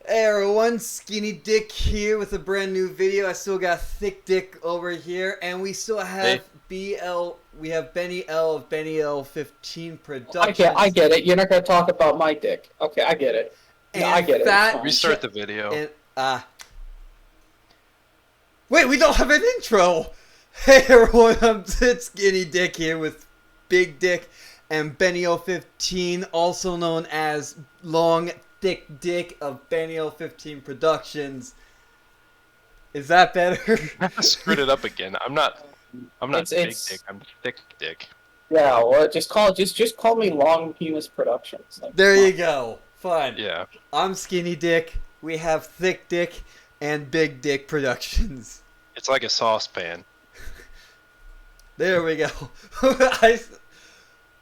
Hey everyone, Skinny Dick here with a brand new video. I still got Thick Dick over here, and we still have we have Benny L of Benny L15 I Productions. get it. You're not gonna talk about my dick. Okay, I get it. No, I And get it. It's Fat fine. Restart the video. And wait, we don't have an intro. Hey everyone, it's Skinny Dick here with Big Dick and Benny L15, also known as Long Thick Dick of Benny L15 Productions. Is that better? I screwed it up again. I'm not big It's dick. I'm thick dick. yeah. Well, just call me Long Penis Productions. Like, There you go. Fun. Yeah. I'm Skinny Dick. We have Thick Dick and Big Dick Productions. It's like a saucepan. There we go.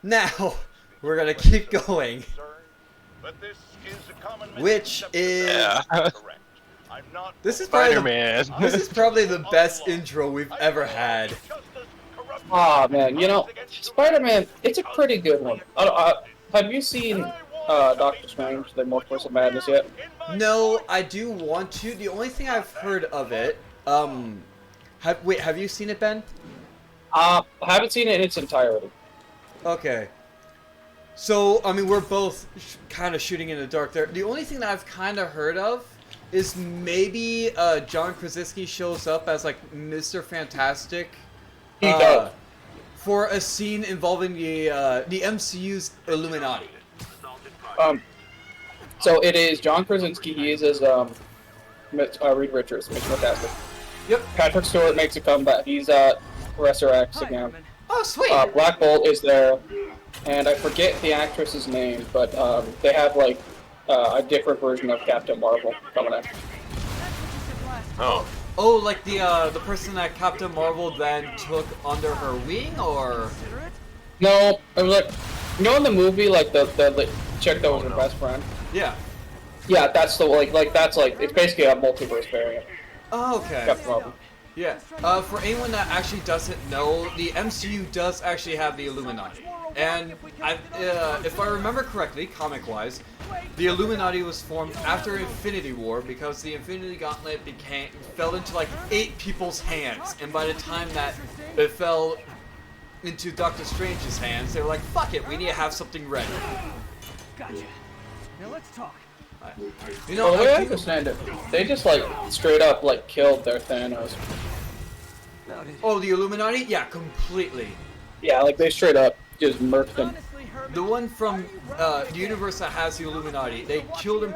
Now, we're gonna keep going. Which is... Yeah. This is probably Spider-Man. This is probably the best intro we've ever had. ah man, you know, Spider-Man. It's a pretty good one. Have you seen Doctor Strange: The Multiverse of Madness yet? No, I do want to. The only thing I've heard of it, have you seen it, Ben? I haven't seen it in its entirety. Okay. So, I mean, we're both kind of shooting in the dark there. The only thing that I've kind of heard of is maybe John Krasinski shows up as, like, Mr. Fantastic. He does. For a scene involving the MCU's Illuminati. So it is John Krasinski. He is as Reed Richards, Mr. Fantastic. Yep. Patrick Stewart makes a comeback. He's Professor X again. Oh, sweet! Black Bolt is there, and I forget the actress's name, but they have like a different version of Captain Marvel coming in. Oh. Oh, like the person that Captain Marvel then took under her wing, or? No, it was like, you know, in the movie, like the chick that was her best friend. Yeah. Yeah, that's the that's it's basically a multiverse variant. Oh, okay. Captain Marvel. Yeah. For anyone that actually doesn't know, the MCU does actually have the Illuminati. And if I remember correctly, comic-wise, the Illuminati was formed after Infinity War because the Infinity Gauntlet fell into like 8 people's hands, and by the time that it fell into Doctor Strange's hands, they were like, "Fuck it, we need to have something ready." Gotcha. Now let's talk. You know, Well, the way I I do, understand it, they just like straight up like killed their Thanos. oh, the Illuminati? Yeah, completely. Yeah, like they straight up just murked them. The one from the universe that has the Illuminati, they killed him.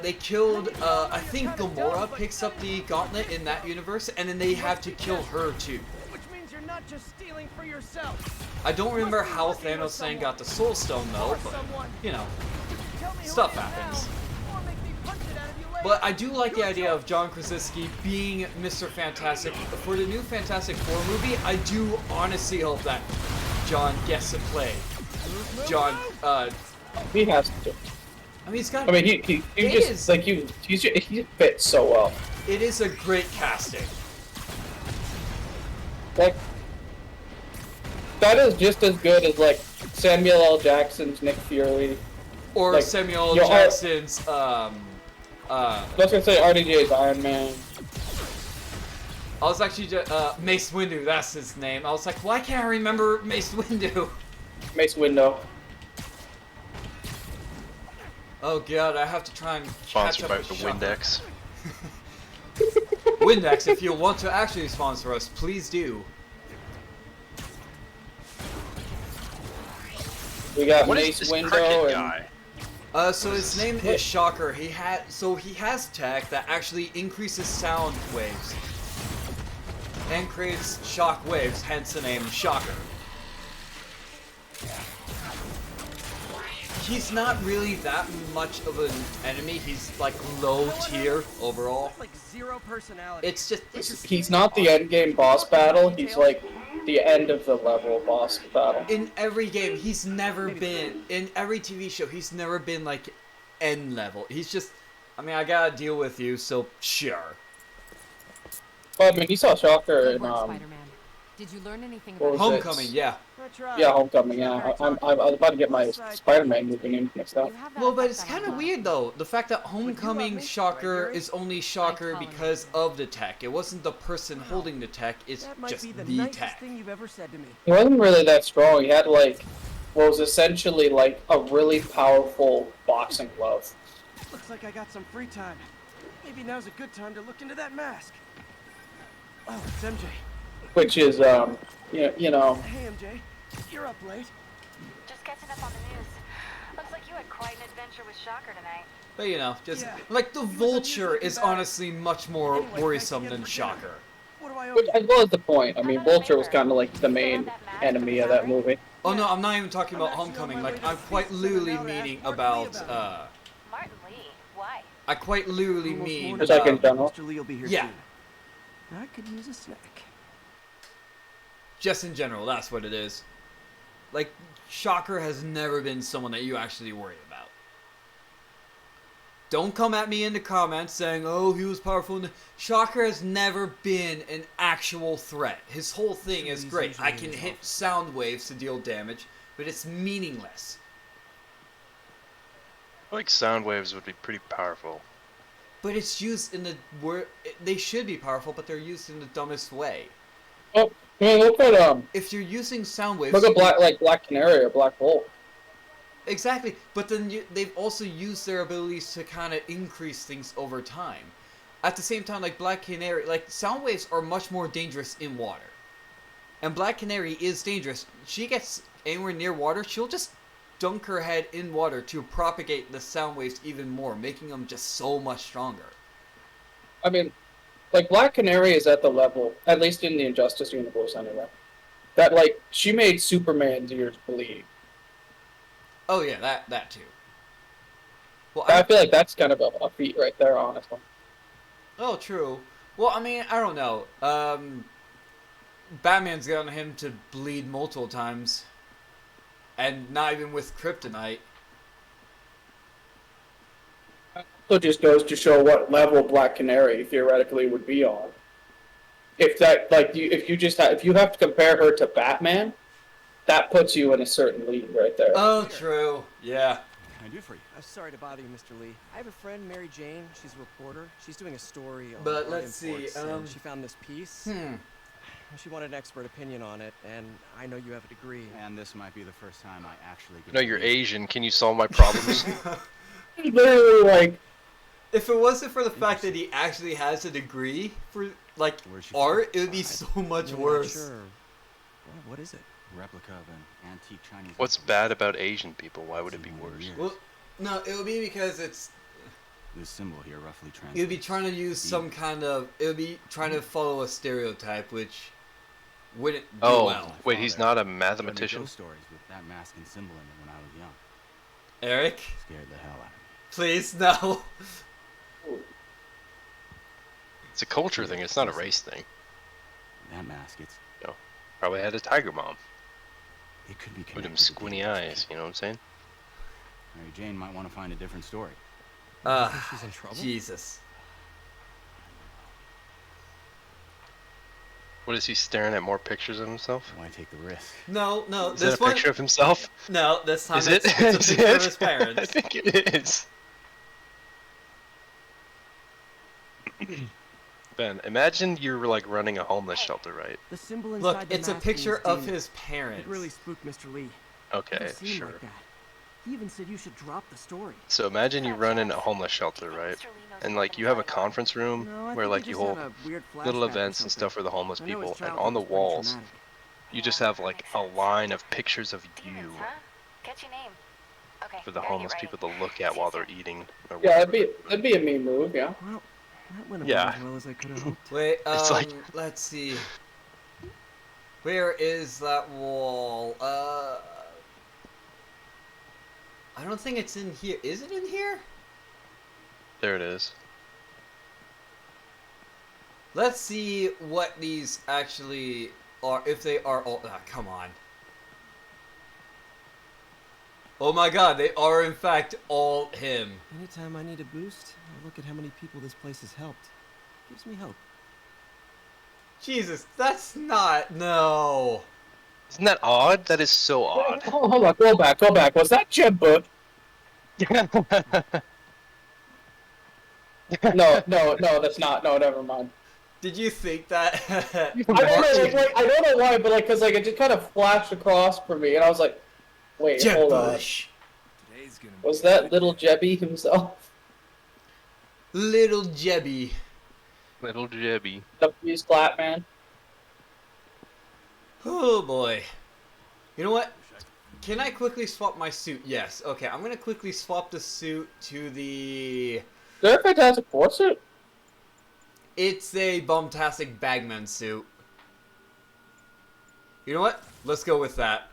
They killed, I think Gamora picks up the gauntlet in that universe, and then they have to kill her too. Which means you're not just stealing for yourself. I don't remember how Thanos Sang got the Soul Stone though, but, you know, stuff happens. But I do like the idea of John Krasinski being Mr. Fantastic. For the new Fantastic Four movie, I do honestly hope that John gets to play. John, He has to. I mean, he's got. I mean, he just like he fits so well. It is a great casting. Like that is just as good as like Samuel L. Jackson's Nick Fury, Or like, Samuel L. Jackson's, I was gonna say RDJ's Iron Man. I was actually just, Mace Windu, that's his name. I was like, why can't I remember Mace Windu? Mace Windu. Oh god, I have to try and catch Sponsored up by with the Shaka. Windex. Windex, if you want to actually sponsor us, please do. We got What is Mace this Windu cricket and guy? So his name is Shocker. He has tech that actually increases sound waves and creates shock waves, hence the name Shocker. He's not really that much of an enemy. He's like low tier overall. Like zero personality. It's just he's not the end game boss battle. He's like the end of the level boss battle. in every game. He's never been in every TV show. He's never been like end level. He's just. I mean, I gotta deal with you, so sure. Well, I mean, you saw Shocker Good in work, Spider-Man. Did you learn anything what about was it? Homecoming, yeah. I tried. Yeah, Homecoming. Yeah, I was about to get my Spider-Man movie name mixed up. Well, but it's kind of weird though. The fact that Homecoming me, Shocker right, is only Shocker totally because agree. of the tech. It wasn't the person holding the tech. It's That might just be the the nicest tech. thing you've ever said to me. He wasn't really that strong. He had like what was essentially like a really powerful boxing glove. Looks like I got some free time. Maybe now's a good time to look into that mask. Oh, it's MJ. Which is you know Hey, MJ. You're up late. Just catching up on the news. Looks like you had quite an adventure with Shocker tonight. But you know, just Yeah. like the He was Vulture unusually is bad. honestly much more Anyway, thanks worrisome again than for dinner. Shocker. What do I owe which you? as well as the point. I mean, How about a Vulture was favor? kind of like the main enemy of that movie. Oh no, Yeah. I'm not even talking I'm about actually on Homecoming. my Like way to I'm the quite Space Center literally now to ask meaning Martin about Lee about Martin Lee? Why? I quite literally Almost mean morning. Just like in about general. Mr. Lee will be here Yeah. soon. I could use a snack. just in general. That's what it is. Like Shocker has never been someone that you actually worry about. Don't come at me in the comments saying, "Oh, he was powerful." Shocker has never been an actual threat. His whole thing is He's great. I usually can hit off. sound waves to deal damage, but it's meaningless. I like sound waves would be pretty powerful. But it's used in the word. They should be powerful, but they're used in the dumbest way. Oh, man, look at If you're using sound waves, look at Black Canary or Black Bolt. exactly. But then they've also used their abilities to kind of increase things over time. At the same time, like Black Canary, like sound waves are much more dangerous in water. And Black Canary is dangerous. She gets anywhere near water, she'll just dunk her head in water to propagate the sound waves even more, making them just so much stronger. I mean, like Black Canary is at the level, at least in the Injustice universe anyway, that like she made Superman's ears bleed. Oh yeah, that too. Well, I feel like that's kind of a feat right there, honestly. oh true. Well, I mean, I don't know. Batman's gotten him to bleed multiple times, and not even with kryptonite. So it just goes to show what level Black Canary theoretically would be on. If that, like, if you have to compare her to Batman, that puts you in a certain league right there. Oh, true. Yeah. What can I do for you? I'm sorry to bother you, Mr. Lee. I have a friend, Mary Jane. She's a reporter. She's doing a story on But art let's see, imports, and she found this piece. Hmm. She wanted an expert opinion on it, and I know you have a degree. And this might be the first time I actually get No, to you're read. Asian. Can you solve my problems? Literally, like, If it wasn't for the fact that he actually has a degree for like Where'd she art, get it would be so much I'm not worse. sure. Well, what is it? Replica of an antique Chinese. What's necklace. bad about Asian people? Why would it be 200 worse? years. Well, no, it would be because it's. This symbol here roughly translates. It would be trying to use some Evil. kind of. It would be trying to follow a stereotype, which wouldn't do Oh, well. wait, he's Father not a showed me mathematician? ghost stories with that mask and symbol in it when I was young. Eric, Scared the hell out of me. please no. It's a culture thing. It's not a race thing. That mask, it's Probably had a tiger mom it could be with connected them with the squinty Ancient eyes. You know what I'm saying? Mary Jane might want to find a different story. She's in trouble? Jesus. What is he staring at? More pictures of himself? Why take the risk? No, no. Is this that a one. picture of himself? No, this time Is it? it's a Is picture of it? his I parents. think it is. Ben, imagine you're like running a homeless shelter, right? The symbol inside Look, the it's a mask picture means of demon. his parents. It really spooked Mr. Lee. Okay, Never seen sure. like that. He even said you should drop the story. So imagine you run in a homeless shelter, right? And like you have a conference room No, I where think like he you just hold had a weird little flashback or events and something. stuff for the homeless I know his people, and childhood on the was pretty walls traumatic. you just have like a line of pictures of you Demons, huh? Catchy name. Okay, for the gotta get homeless ready. people to look at while they're eating. Or yeah, whatever. that'd be a mean move, yeah. Well, that went Yeah. about as well as I could have hoped. Wait, It's like- let's see. Where is that wall? I don't think it's in here. Is it in here? There it is. Let's see what these actually are. If they are all. Come on. Oh my god, they are in fact all him. Anytime I need a boost, I look at how many people this place has helped. Gives me hope. Jesus, that's not. No. Isn't that odd? That is so odd. Hold on, go back. Was that Jeb Book? No, that's not. No, never mind. Did you think that? I don't know, I don't know why, but cause it just kind of flashed across for me, and I was like, wait, Jeb hold Bush. on. Was that little Jebby himself? Little Jebby. Little Jebby. The Please Clap Man? Oh boy. You know what? Can I quickly swap my suit? Yes. Okay, I'm gonna quickly swap the suit to the... Is there a Fantastic Four suit? It's a Bumtastic Bagman suit. You know what? Let's go with that.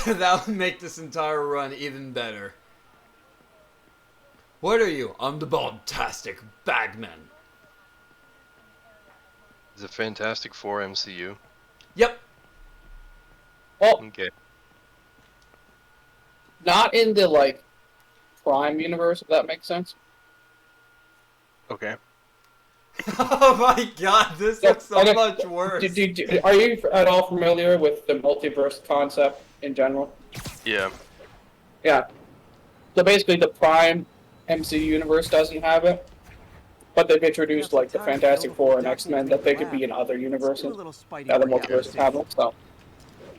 That would make this entire run even better. What are you? I'm the Bumtastic Bagman. Is it Fantastic Four MCU? Yep. Well, Okay. not in the, Prime universe, if that makes sense. Okay. Oh my god, this looks so much worse. Are you at all familiar with the multiverse concept in general? Yeah. Yeah. So basically, the Prime MCU universe doesn't have it, but they've introduced the Fantastic Four and X-Men that they could be in other universes. Other multiverses have them. So.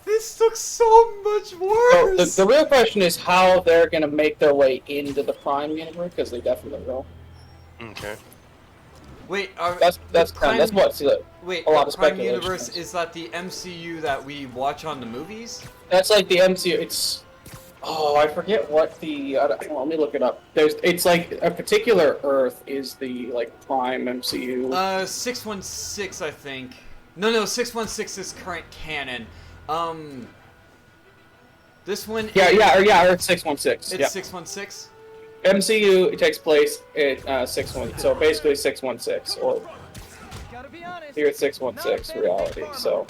This looks so much worse. So the real question is how they're gonna make their way into the Prime universe, because they definitely will. Okay. Wait, That's what's wait, a lot the of Prime speculation. Universe, is that the MCU that we watch on the movies? That's like the MCU. It's I forget what the. Let me look it up. It's like a particular Earth is the Prime MCU. 616, I think. No, 616 is current canon. This one. Yeah. Earth 616. It's 616. MCU. It takes place at 616. So basically 616 or here at 616 reality. So.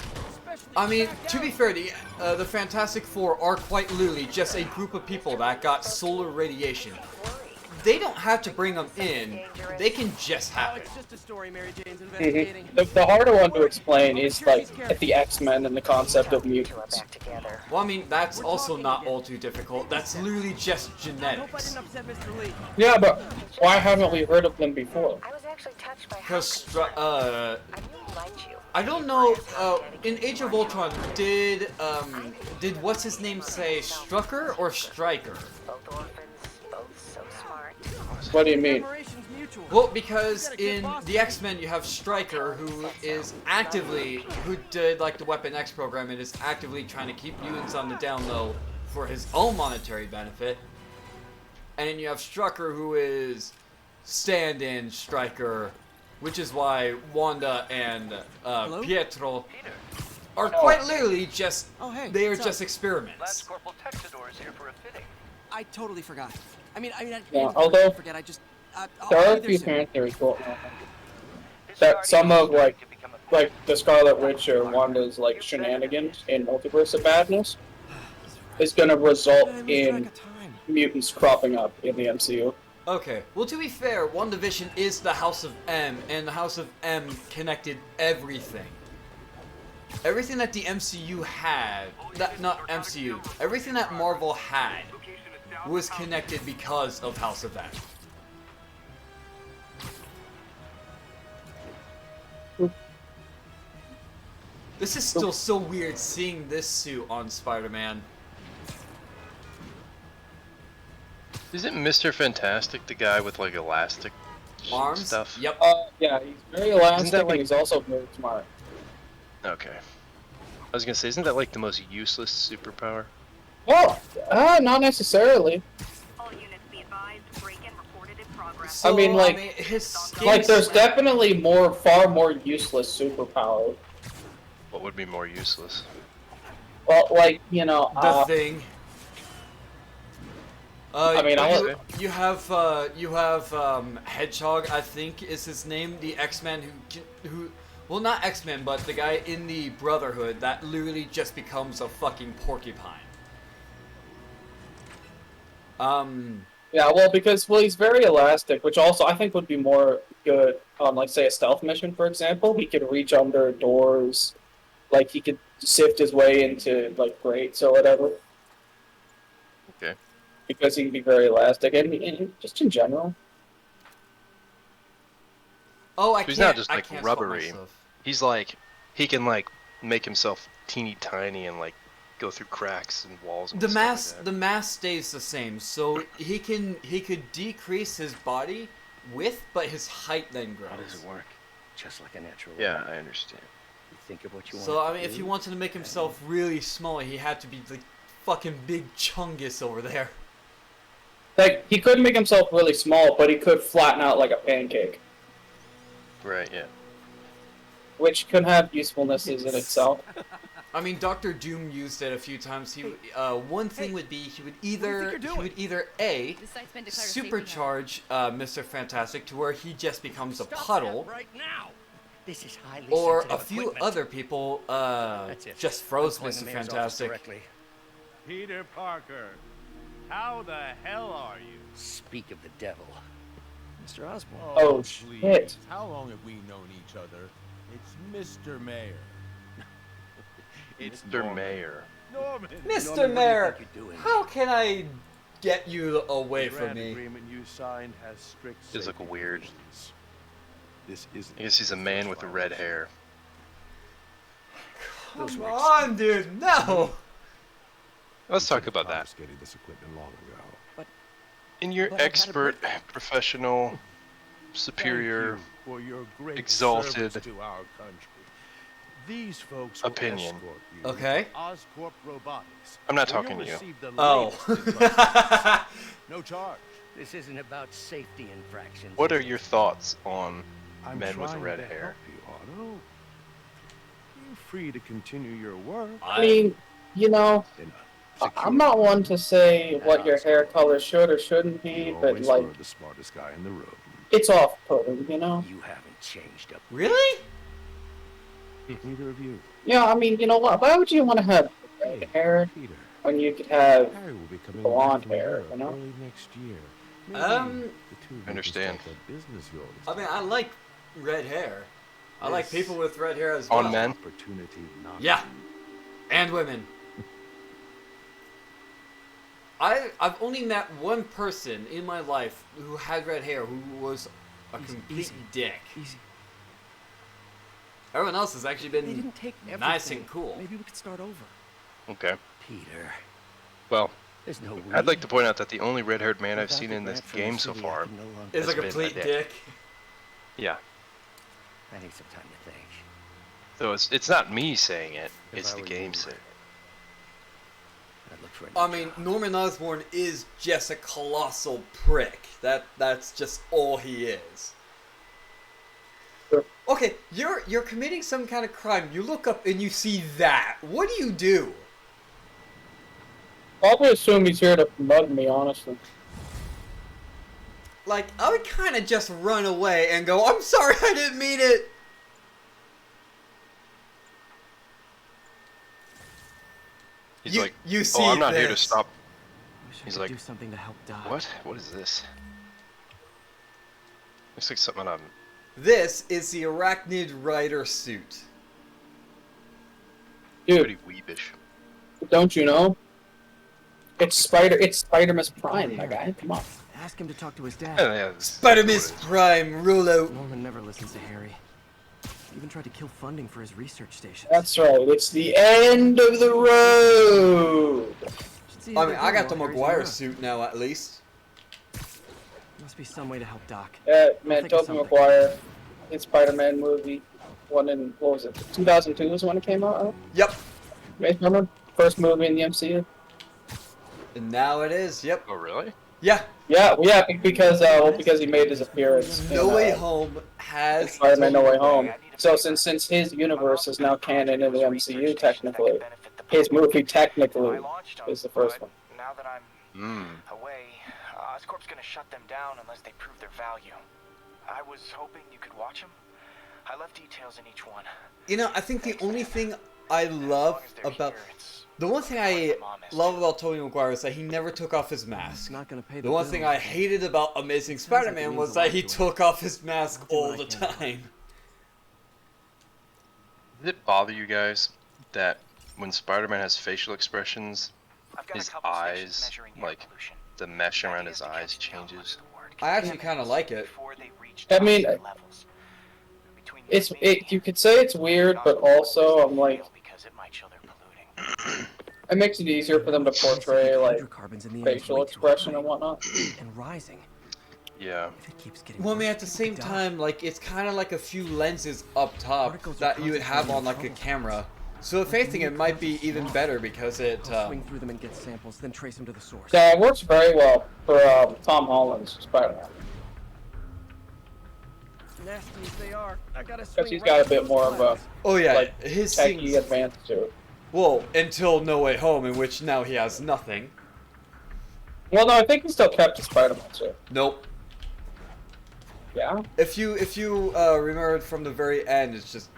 I mean, to be fair, the Fantastic Four are quite literally just a group of people that got solar radiation. They don't have to bring them in; they can just happen. The harder one to explain is the X-Men and the concept of mutants. Well, I mean, that's also not all too difficult. That's literally just genetics. Yeah, but why haven't we heard of them before? Because I don't know. In Age of Ultron, did what's his name say Strucker or Stryker? What do you mean? Well, because in the X-Men you have Stryker, who did the Weapon X program and is actively trying to keep mutants on the down low for his own monetary benefit. And then you have Strucker, who is stand-in Stryker, which is why Wanda and Pietro are quite literally just they are just experiments. I totally forgot. I although forget. I just there are a few characters that some of the Scarlet Witch or Wanda's shenanigans in Multiverse of Madness is going to result in mutants cropping up in the MCU. Okay, well, to be fair, WandaVision is the House of M, and the House of M connected everything. Everything that the MCU had, everything that Marvel had was connected because of House of M. This is still so weird seeing this suit on Spider-Man. Isn't Mr. Fantastic the guy with Arms? elastic stuff? Yep. Yeah, he's very elastic and he's also very smart. Okay. I was gonna say, isn't that the most useless superpower? Well, not necessarily. So, his skin there's definitely far more useless superpowers. What would be more useless? Well, the Thing. You have Hedgehog, I think is his name, the X-Men who well, not X-Men, but the guy in the Brotherhood that literally just becomes a fucking porcupine. Yeah, well, because he's very elastic, which also I think would be more good on, say, a stealth mission, for example. He could reach under doors, he could sift his way into like greats or whatever. Okay. Because he can be very elastic and just in general. Oh, I So he's can't. not just I like can't swap rubbery. myself. He's like, he can like make himself teeny tiny and like go through cracks and walls and The stuff mass, like the mass stays the same, so he could decrease his body width, but his height then grows. How does it work? Just like a natural. that. Yeah, I understand. You think of what you want. So I mean, if he wanted to make himself really small, he had to be the fucking big chungus over there. Like he could make himself really small, but he could flatten out like a pancake, Right, yeah. which could have usefulnesses in itself. I mean, Doctor Doom used it a few times. One thing would be he would either A, The site's been declared a safety hazard. supercharge Mr. Fantastic to where he just becomes a puddle, right now. This is highly or a sensitive few equipment. other people That's it. just froze I'm calling Mr. the mayor's office Fantastic. directly. Peter Parker, how the hell are you? Speak of the devil. Mr. Osborn. Oh, please. shit. How long have we known each other? It's Mr. Mayor. It's Mr. Norman. Mayor. Norman. Mr. Norman, what do you Mayor, think you're doing? how can I get you away The from grant me? agreement you signed has strict He's like safety weird. provisions. This isn't. I guess he's a man with the red hair. Come on, dude, no! Let's talk about that. Confiscated this equipment long ago. In your But I've had a expert, breakthrough. professional, Thank superior, you for your great exalted service to our country. These folks opinion. will escort you Okay. to Oscorp Robotics. I'm not where talking you'll to you. receive the Oh. latest in robotics. No charge. This isn't about safety infractions. What are is it? your thoughts on I'm men with trying red to hair? help you, Otto. You're free to continue your work. I mean, you know, in a I'm secure not one to say what your hair color should or shouldn't be, You but always like, were the smartest guy in the room. it's off-putting, you know? You haven't changed a Really? Neither of you. Yeah, I mean, you know what? Why would you want to have red hair Peter. when you could have Harry will be coming blonde back from hair, Europe you know? early next year. Maybe Um, the two of you can understand. start that business of yours I mean, I like red hair. I like This people with red hair as well. On men? opportunity not Yeah, and women. I've only met one person in my life who had red hair who was a complete dick. Easy. Everyone else has actually They been didn't take everything. nice and cool. Maybe we could start over. Okay. Peter. Well, There's no I'd like way. to point out that the only red-haired man I've Without seen the in this grant from the game so city, I far. can no longer- Is a Has been complete my dick. Yeah. I need some time to think. So it's not me saying it. If It's I the were game you, saying it. I'd look for a new I mean, job. Norman Osborn is just a colossal prick. That's just all he is. Sure. Okay, you're committing some kind of crime. You look up and you see that. What do you do? Probably assume he's here to mug me, honestly. Like, I would kind of just run away and go, "I'm sorry, I didn't mean it." He's You- like, you see oh, I'm not here to this. stop. Wish I He's could like, do something to help Doc. What? What is this? Looks like something on. This is the Arachnid Rider suit. Dude, Pretty weebish. don't you know? It's Spider-Man Prime, my guy. Come on. Ask him to talk to his dad. Yeah, that's Spider-Miss what it is. Prime, rule out. Norman never listens to Harry. He even tried to kill funding for his research stations. That's right. It's the end of the road. Should see I how mean, they I go got the while Harry's Maguire around. suit now, at least. Must be some way to help Doc. Man, think of Tobey something. Maguire. It's Spider-Man movie. One in, what was it? 2002 is when it came out. Yep. Remember? First movie in the MCU. And now it is. Yep. Oh, really? Yeah. Yeah, because he made his appearance. No in, Way Home has. Spider-Man No Way Home. So since his universe is now canon in the MCU, technically, his movie technically is the first one. Now that I'm Hmm. away, Oscorp's gonna shut them down unless they prove their value. I was hoping you could watch them. I left details in each one. You know, I think the only thing I love about the one thing I love about Tobey Maguire is that he never took off his mask. Not gonna pay The one thing I hated about Amazing Spider-Man was that he took off his mask all the time. Does it bother you guys that when Spider-Man has facial expressions, I've got a his couple stations eyes, measuring air like pollution. the mesh around Idea his is to eyes catch down much changes. of the word I actually kind of like it. before they reach I mean, toxic levels. Between you and me, you could say it's weird, but also I'm like, because it might show they're polluting. it makes it easier for them to portray like Hydrocarbons in the air is facial way too expression high. and whatnot. And rising. Yeah. If it keeps getting Well, I mean, worse, at the people same could die. time, like, it's kind of like a few lenses up top Particles are that you would have on, like, a concentrated in camera. So if anything, it might be even better because it, I'll swing through them and get samples, then trace them to the source. Yeah, it works very well for Tom Holland's Spider-Man. Nasty as they are, I gotta swing Because he's right got a through bit those more of a clouds. oh yeah, like, his techie scenes, advance to it. well, until No Way Home, in which now he has nothing. Well, no, I think he still kept his Spider-Man suit. Nope. Yeah? If you remember from the very end, it's just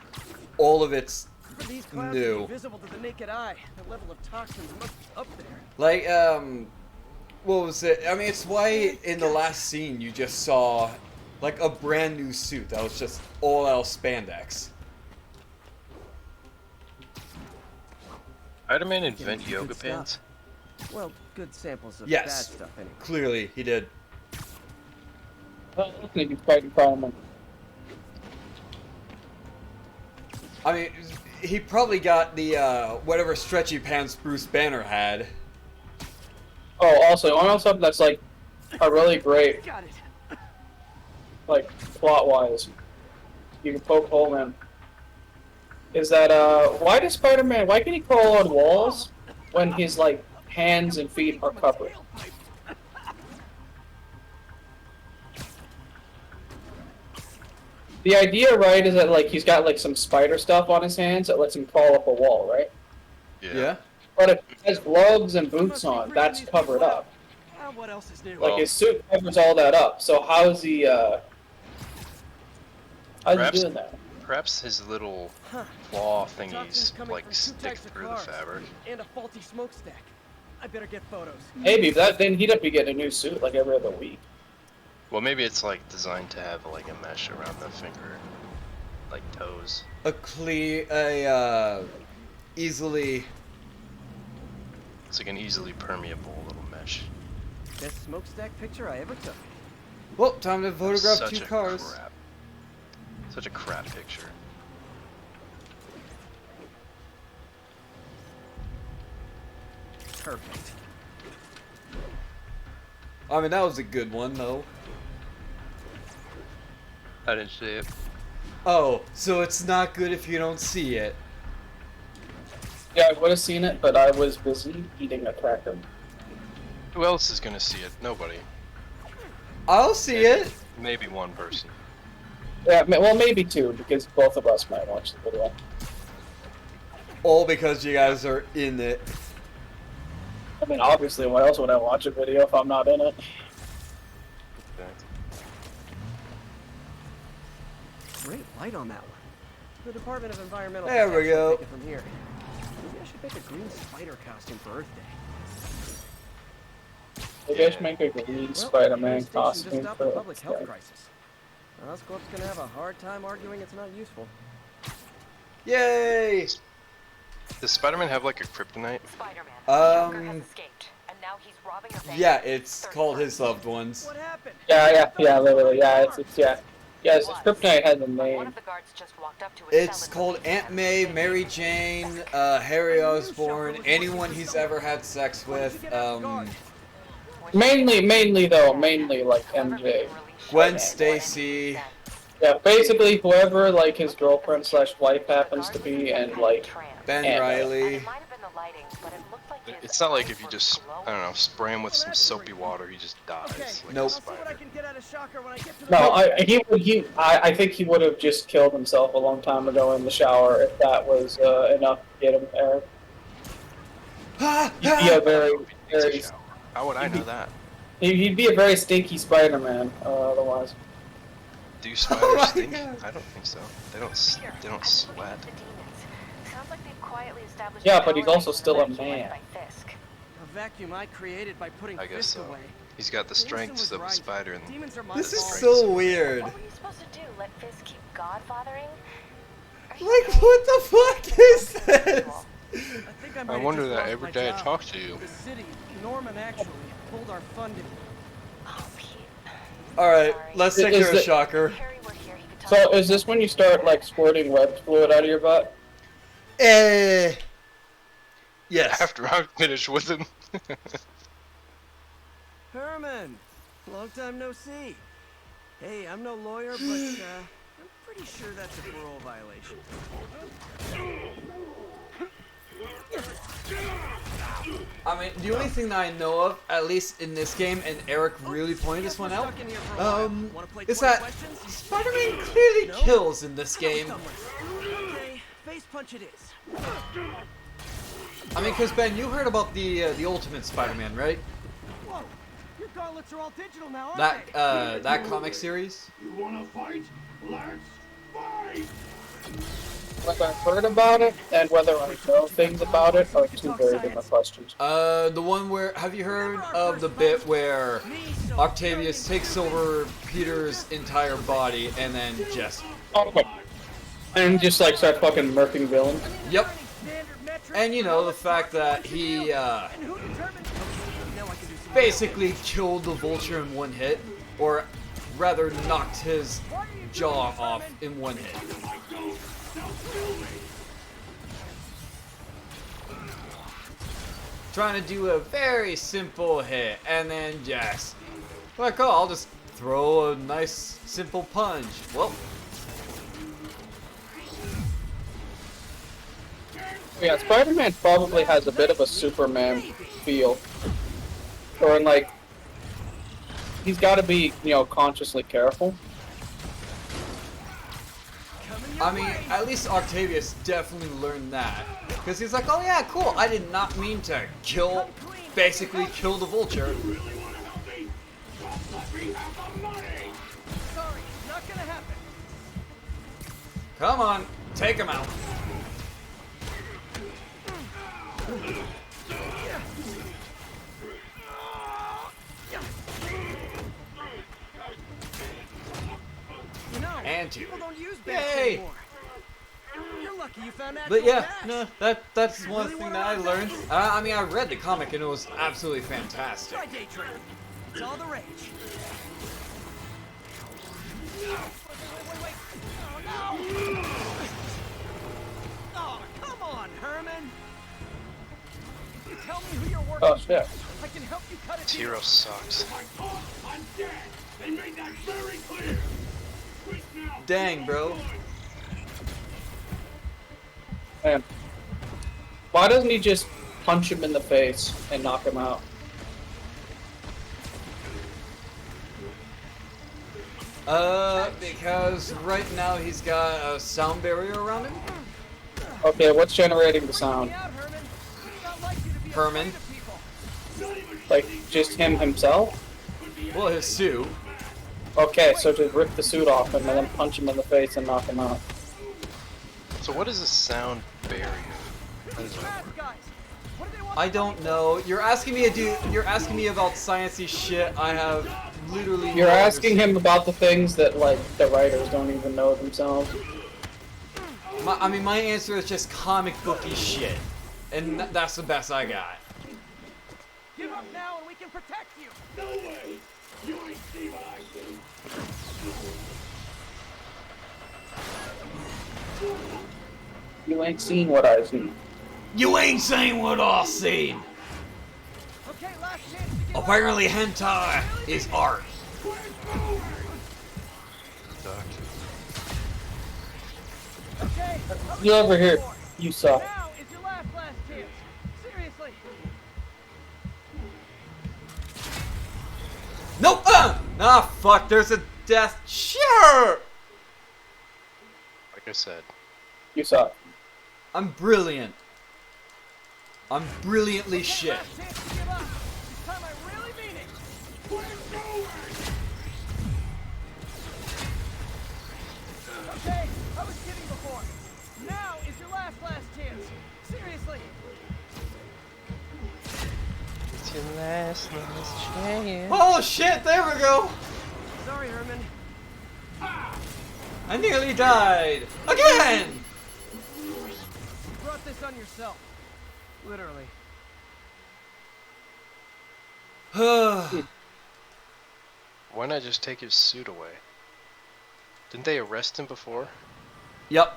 all of it's For these clouds to new. be visible to the naked eye, the level of toxins must be up there. Like, what was it? I mean, it's why in the last scene you just saw, like, a brand new suit that was just all out spandex. Spider-Man invent Good yoga stuff. pants? Well, good samples of Yes. bad stuff anyway. Clearly, he did. Well, looking at you fighting Spider-Man. I mean, he probably got the, whatever stretchy pants Bruce Banner had. Oh, also, I know something that's like a really great, Got it. like, plot-wise. You can poke hole in. Is that, why does Spider-Man, why can he crawl on walls when his, like, hands and feet are covered? The idea, right, is that, like, he's got, like, some spider stuff on his hands that lets him crawl up a wall, right? Yeah? But if he has gloves and boots on, that's covered up. What else is new? Like, his suit covers all that up, so how's he, how's he Perhaps- doing that? Perhaps his little Huh. claw Toxins thingies, coming like, from two stick types of through the cars, fabric. and a faulty smokestack. I better get photos. Maybe, but then he'd have to get a new suit, like, every other week. Well, maybe it's, like, designed to have, like, a mesh around the finger, like toes. Easily... It's like an easily permeable little mesh. Best smokestack picture I ever took. Well, time to photograph Such two a cars. crap. Such a crap picture. Perfect. I mean, that was a good one, though. I didn't see it. Oh, so it's not good if you don't see it. Yeah, I would have seen it, but I was busy eating a cracker. Who else is gonna see it? Nobody. I'll see it. Maybe one person. Yeah, well, maybe two, because both of us might watch the video. All because you guys are in it. I mean, obviously, why else would I watch a video if I'm not in it? Great light on that one. The Department of Environmental There we Protection will go. take it from here. Maybe I should make a green spider costume for Earth Day. Maybe I should make a green Spider-Man the station costume just stopped for a public health yeah. crisis. Oscorp's gonna have a hard time arguing it's not useful. Yay! Does Spider-Man have like a kryptonite? Spider-Man. Joker has Um, escaped, and now he's robbing a bank. yeah, it's called His Loved Ones. What happened? Yeah, literally, yeah, it's yeah. Yes, Kryptonite has a One name. of the guards just walked up to his It's cell and called released him. Aunt May, Mary Jane, Harry Osborn, anyone he's ever had sex with, Mainly like MJ. Gwen Stacy. Yeah, basically whoever like his girlfriend / wife happens to be, and like Ben Aunt May. Riley. It might have been the lighting, but it looked like his It's not like eyes if you were just, I don't know, spray him with some soapy water, he just dies. Okay, Like Nope. a I'll see what I spider. can get out of Shocker when I get to the No, I think he would have just killed himself a long time ago in the shower if that was enough to get him there. He'd be a very How would I know that? he'd be a very stinky Spider-Man otherwise. Do spiders stink? I don't think so. They don't sweat. the demons. Sounds like they've quietly established Yeah, a but he's colony also in the still a vacuum man. by Fisk. A vacuum I created by putting I guess Fisk so. away. He's got the Jason strengths was of a right. spider and Demons are my This is fault. so weird. What were you supposed to do? Let Fisk keep godfathering? Are you Like, okay? what the fuck is this? think I might I have wonder just that lost every my day I job. talk to you. The city, Norman actually pulled our funding. Oh, Pete. Alright, Sorry. let's take Is care of it- Shocker. If Harry were here, he could talk So is this when you start like squirting web fluid out of your butt? Yes. After I finish with him. Herman, long time no see. Hey, I'm no lawyer, but I'm pretty sure that's a parole violation. I mean, the only thing that I know of, at least in this game, and Eric really pointed this one out, is that Spider-Man clearly kills in this game. Okay, face punch it is. I mean, because Ben, you heard about the Ultimate Spider-Man, right? Whoa, your gauntlets are all digital now, aren't That comic series. You wanna fight? Let's fight! Whether I've heard about it and whether I know things about it are two very different questions. The one where, have you heard of the bit where Octavius takes over Peter's entire body and then just... Okay. And just like start fucking murking villains. Yep. And you know, the fact that he, basically killed the Vulture in one hit, or rather knocked his jaw off in one hit. Trying to do a very simple hit, and then just, like, oh, I'll just throw a nice, simple punch. Well, Yeah, Spider-Man probably has a bit of a Superman feel. Or in like, he's got to be, you know, consciously careful. I mean, at least Octavius definitely learned that. Because he's like, oh yeah, cool, I did not mean to kill, basically kill the Vulture. Sorry, not gonna happen. Come on, take him out. You know, And two. people don't use bats Yay! anymore. You're lucky you found that. But yeah, no, that's one thing that I learned. I mean, I read the comic and it was absolutely fantastic. Try day trading. It's all the rage. Wait. Oh no! Oh, come on, Herman. You tell me who you're working Oh with. shit. I can help you cut it. This hero sucks. I'm dead! They made that very clear! Quick now! Dang, bro. Man. Why doesn't he just punch him in the face and knock him out? Because right now he's got a sound barrier around him. Okay, what's generating the sound? Herman. Like, just him himself? Well, his suit. Okay, so just rip the suit off him and then punch him in the face and knock him out. So what is a sound barrier? I don't know. You're asking me You're asking me about sciencey shit. I have literally. You're no asking him understanding. about the things that, like, the writers don't even know themselves. I mean, my answer is just comic booky shit, and that's the best I got. Give up now and we can protect you. No way! You ain't see what I see! You ain't seen what I've seen. You ain't saying what I seen. Okay, last chance to get Apparently, hentai is art. Okay, You over here, you suck. now is your last chance. Seriously. Nope. Ah, fuck. There's a death. Sure. Like I said. You suck. I'm brilliant. I'm brilliantly shit. Last chance to give up. This time I really mean it. Okay, I was kidding before. Now is your last chance. Seriously. It's your last chance. Oh shit! There we go. Sorry, Herman. I nearly died again. You brought this on yourself. Literally. Why not just take his suit away? Didn't they arrest him before? Yep.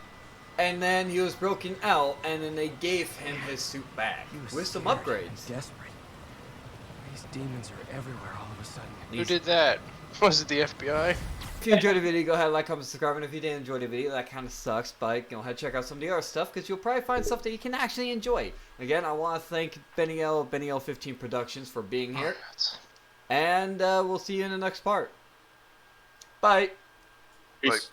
And then he was broken out, and then they gave him his suit back He was with some scared upgrades. and desperate. These demons are everywhere all of a sudden. Who did that? Was it the FBI? If you enjoyed the video, go ahead, like, comment, subscribe, and if you didn't enjoy the video, that kind of sucks, but go ahead, check out some of the other stuff, because you'll probably find stuff that you can actually enjoy. Again, I want to thank DaRealBL15 Productions for being here, and we'll see you in the next part. Bye! Peace.